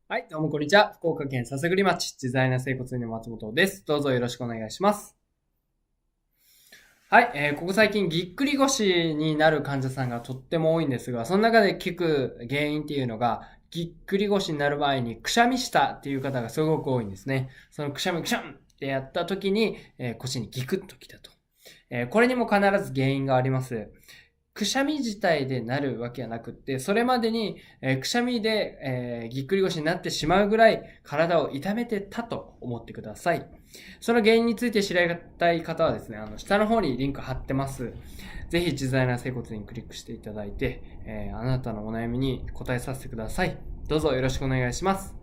はい、どうもこんにちは。福岡県篠栗町、自在な整骨院の松本です。どうぞよろしくお願いします。はい、ここ最近ぎっくり腰になる患者さんがとっても多いんですが、その中で聞く原因っていうのが、ぎっくり腰になる場合にくしゃみしたっていう方がすごく多いんですね。そのくしゃみくしゃんってやった時に、腰にギクッときたと。これにも必ず原因があります。くしゃみ自体でなるわけはなくって、それまでに、くしゃみで、ぎっくり腰になってしまうぐらい体を痛めてたと思ってください。その原因について知りたい方はですね、下の方にリンク貼ってます。ぜひ自在な整骨にクリックしていただいて、あなたのお悩みに答えさせてください。どうぞよろしくお願いします。